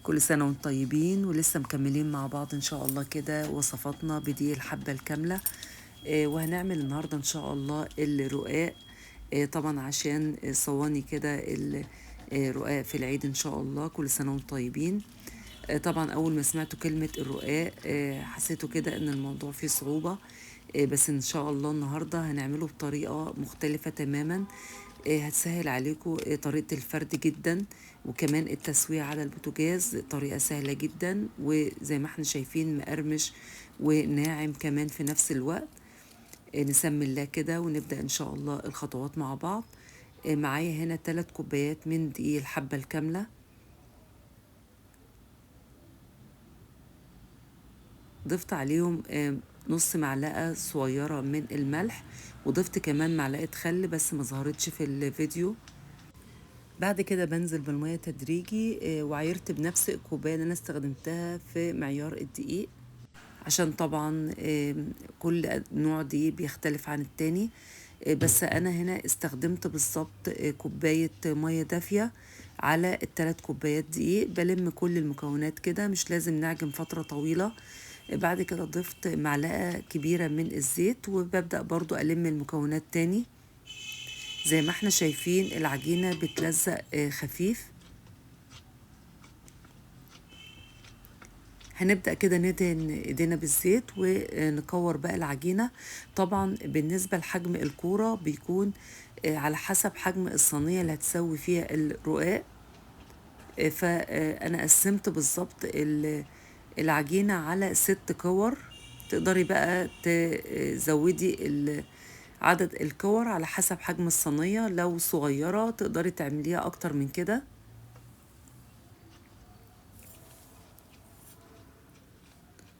كل سنة وانتم طيبين ولسه مكملين مع بعض ان شاء الله كده وصفاتنا بدي الحبة الكاملة. وهنعمل النهاردة ان شاء الله الرقاق. طبعا عشان صواني كده الرقاق في العيد ان شاء الله. كل سنة وانتم طيبين. طبعا اول ما سمعت كلمة الرقاق حسيته كده ان الموضوع فيه صعوبة. بس ان شاء الله النهاردة هنعمله بطريقة مختلفة تماما. هتسهل عليكم طريقة الفرد جدا، وكمان التسوية على البوتاجاز طريقة سهلة جدا، وزي ما احنا شايفين مقرمش وناعم كمان في نفس الوقت. نسمي الله كده ونبدأ ان شاء الله الخطوات مع بعض. معايا هنا 3 كوبايات من دقيق الحبة الكاملة. ضفت عليهم نص معلقة صغيرة من الملح، وضفت كمان معلقة خل بس ما ظهرتش في الفيديو. بعد كده بنزل بالمية تدريجي، وعايرت بنفس الكوباية اللي انا استخدمتها في معيار الدقيق، عشان طبعا كل نوع دقيق بيختلف عن التاني. بس انا هنا استخدمت بالظبط كوباية مية دافية على ال3 كوبايات دقيق. بلم كل المكونات كده، مش لازم نعجن فترة طويلة. بعد كده ضفت معلقة كبيرة من الزيت، وببدأ برضو ألم المكونات تاني. زي ما احنا شايفين العجينة بتلزق خفيف. هنبدأ كده ندهن ايدينا بالزيت ونكور بقى العجينة. طبعا بالنسبة لحجم الكورة بيكون على حسب حجم الصينية اللي هتسوي فيها الرقاق. فأنا قسمت بالظبط العجينة على 6 كور. تقدري بقى تزودي عدد الكور على حسب حجم الصينية. لو صغيرة تقدري تعمليها أكتر من كده.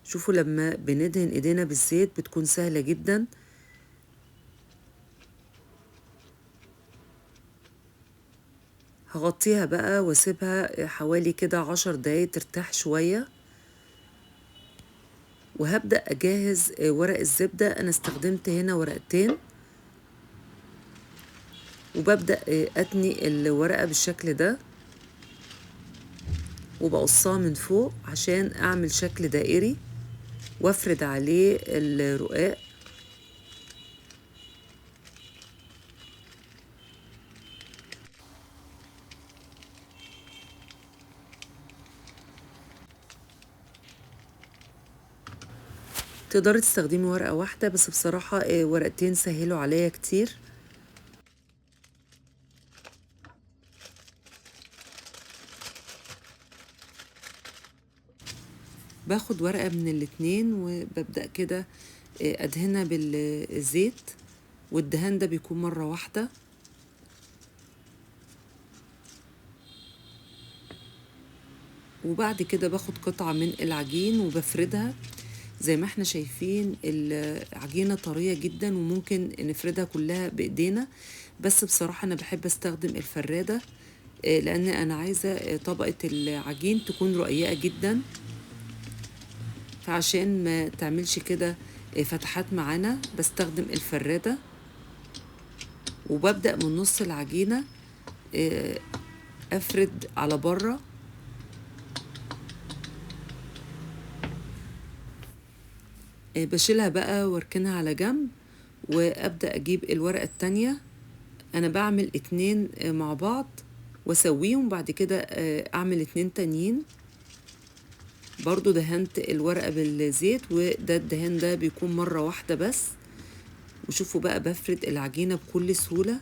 شوفوا لما بندهن ايدينا بالزيت بتكون سهلة جدا. هغطيها بقى واسيبها حوالي كده 10 دقايق ترتاح شوية. وهبدأ أجهز ورق الزبدة. أنا استخدمت هنا ورقتين، وببدأ أتني الورقة بالشكل ده، وبقصها من فوق عشان أعمل شكل دائري وافرد عليه الرقاق. تقدري تستخدمي ورقة واحدة، بس بصراحة ورقتين سهلوا عليا كتير. باخد ورقة من الاتنين وببدأ كده أدهنها بالزيت، والدهان ده بيكون مرة واحدة. وبعد كده باخد قطعة من العجين وبفردها. زي ما احنا شايفين العجينة طرية جدا، وممكن نفردها كلها بإيدينا، بس بصراحة أنا بحب أستخدم الفرادة لأن أنا عايزة طبقة العجين تكون رقيقة جدا، فعشان ما تعملش كده فتحات معانا بستخدم الفرادة. وببدأ من نص العجينة أفرد على بره. بشيلها بقى واركنها على جنب، وأبدأ أجيب الورقة التانية. أنا بعمل 2 مع بعض وأسويهم، بعد كده أعمل 2 تانيين. برضو دهنت الورقة بالزيت، وده الدهان ده بيكون مرة واحدة بس. وشوفوا بقى بفرد العجينة بكل سهولة.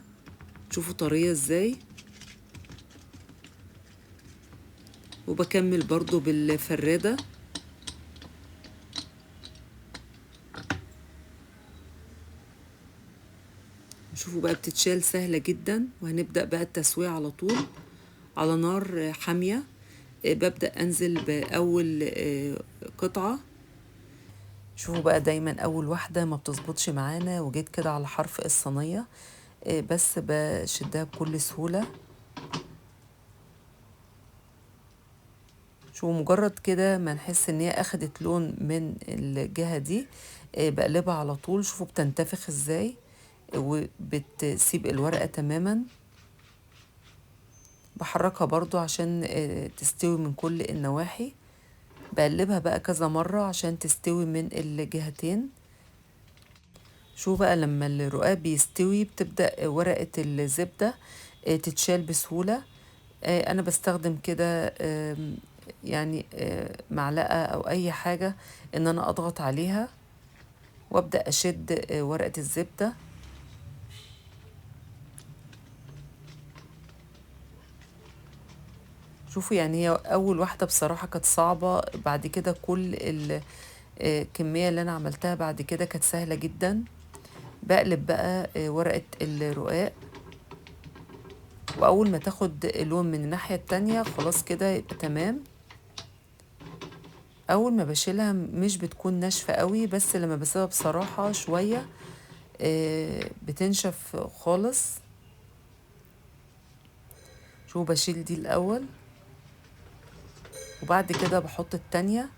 شوفوا طرية ازاي. وبكمل برضو بالفرادة. شوفوا بقى بتتشال سهلة جدا. وهنبدأ بقى التسوية على طول على نار حامية. ببدأ أنزل بأول قطعة. شوفوا بقى دايما أول واحدة ما بتظبطش معانا، وجيت كده على حرف الصينية، بس بشدها بكل سهولة. شو مجرد كده ما نحس ان هي اخدت لون من الجهة دي بقلبها على طول. شوفوا بتنتفخ ازاي وبتسيب الورقة تماما. بحركها برضو عشان تستوي من كل النواحي. بقلبها بقى كذا مرة عشان تستوي من الجهتين. شو بقى لما الرقاق بيستوي بتبدأ ورقة الزبدة تتشال بسهولة. أنا بستخدم كده يعني معلقة أو أي حاجة إن أنا أضغط عليها وأبدأ أشد ورقة الزبدة. شوفوا يعني هي أول واحدة بصراحة كانت صعبة، بعد كده كل الكمية اللي أنا عملتها بعد كده كانت سهلة جدا. بقلب بقى ورقة الرقاق، وأول ما تاخد لون من الناحية التانية خلاص كده يبقى تمام. أول ما بشيلها مش بتكون ناشفة قوي، بس لما بسيبها بصراحة شوية بتنشف خالص. شو بشيل دي الأول وبعد كده بحط التانية،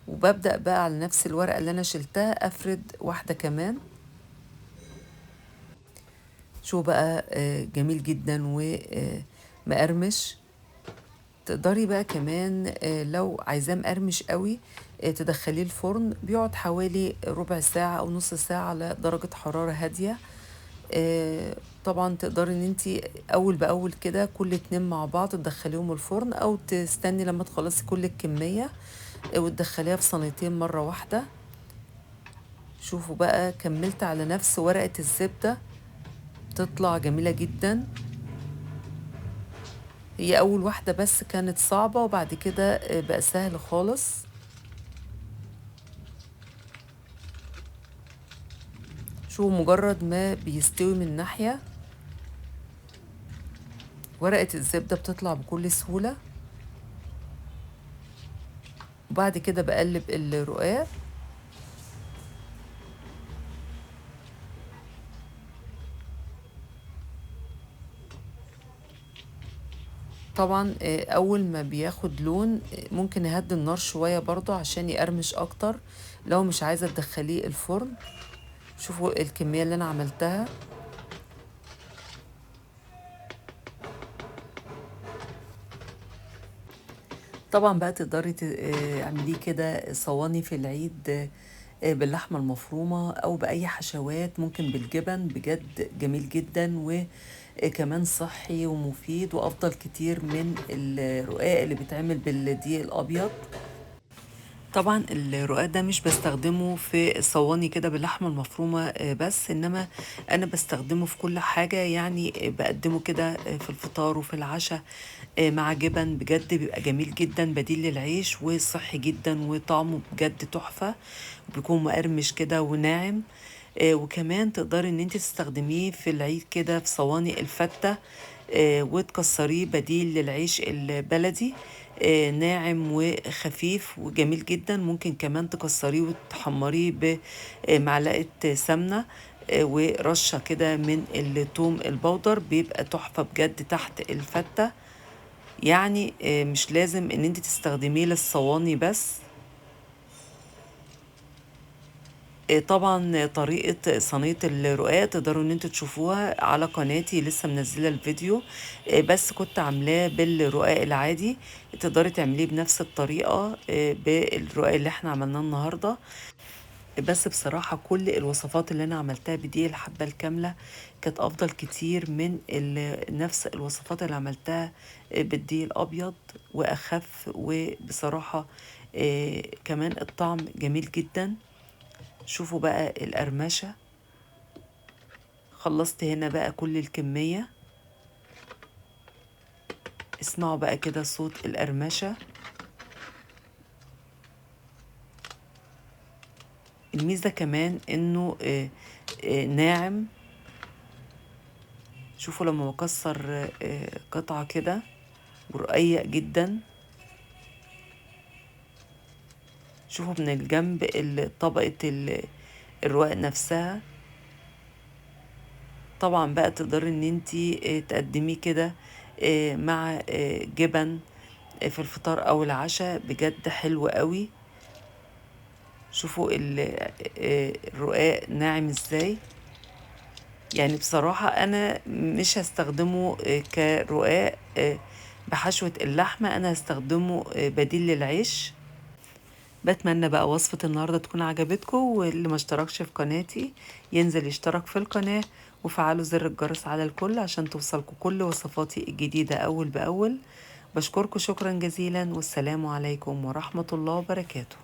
وببدأ بقى على نفس الورقة اللي أنا شلتها أفرد واحدة كمان. شو بقى جميل جدا ومقرمش. تقدري بقى كمان لو عايزاه مقرمش قوي تدخليه الفرن، بيقعد حوالي ربع ساعة أو نص ساعة على درجة حرارة هادية. طبعا تقدري ان انتي اول باول كده كل اتنين مع بعض تدخليهم الفرن، او تستني لما تخلصي كل الكمية وتدخليها في صينيتين مرة واحدة. شوفوا بقى كملت على نفس ورقة الزبدة، تطلع جميلة جدا. هي اول واحدة بس كانت صعبة، وبعد كده بقى سهل خالص. شو مجرد ما بيستوي من ناحية ورقة الزبدة بتطلع بكل سهولة. وبعد كده بقلب الرقاق. طبعا اول ما بياخد لون ممكن اهدي النار شوية برضو عشان يقرمش اكتر لو مش عايزة تدخليه الفرن. شوفوا الكمية اللي انا عملتها. طبعا بقى تقدري تعمليه كده صواني في العيد باللحمة المفرومة او باي حشوات، ممكن بالجبن، بجد جميل جدا وكمان صحي ومفيد وافضل كتير من الرقاق اللي بيتعمل بالدقيق الابيض. طبعا الرقاق ده مش بستخدمه في صواني كده باللحمة المفرومة بس، انما انا بستخدمه في كل حاجة، يعني بقدمه كده في الفطار وفي العشاء مع جبن. بجد بيبقى جميل جدا، بديل للعيش وصحي جدا وطعمه بجد تحفة، بيكون مقرمش كده وناعم. وكمان تقدري ان انت تستخدميه في العيد كده في صواني الفتة وتكسريه بديل للعيش البلدي. ناعم وخفيف وجميل جدا. ممكن كمان تكسريه وتحمريه بمعلقة سمنة ورشة كده من الثوم البودر، بيبقى تحفة بجد تحت الفتة. يعني مش لازم ان انت تستخدميه للصواني بس. طبعا طريقة صينية الرقاق تقدروا ان انتوا تشوفوها على قناتي، لسه منزلة الفيديو. بس كنت عاملاه بالرقاق العادي، تقدري تعمليه بنفس الطريقة بالرقاق اللي احنا عملناه النهاردة. بس بصراحة كل الوصفات اللي انا عملتها بدي الحبة الكاملة كانت افضل كتير من نفس الوصفات اللي عملتها بالدقيق الابيض، واخف. وبصراحة كمان الطعم جميل جدا. شوفوا بقى القرمشة. خلصت هنا بقى كل الكمية. اسمعوا بقى كده صوت القرمشة. الميزة كمان انه ناعم. شوفوا لما بكسر قطعة كده ورقيق جدا. شوفوا من الجنب طبقة الرقاق نفسها. طبعا بقى تقدري ان انتي تقدميه كده مع جبن في الفطار او العشاء، بجد حلو قوي. شوفوا الرقاق ناعم ازاي. يعني بصراحة أنا مش هستخدمه كرقاق بحشوة اللحمة، أنا هستخدمه بديل للعيش. بتمنى بقى وصفة النهاردة تكون عجبتكم، واللي ما اشتركش في قناتي ينزل يشترك في القناة وفعلوا زر الجرس على الكل عشان توصلكم كل وصفاتي الجديدة أول بأول. بشكركم شكرا جزيلا، والسلام عليكم ورحمة الله وبركاته.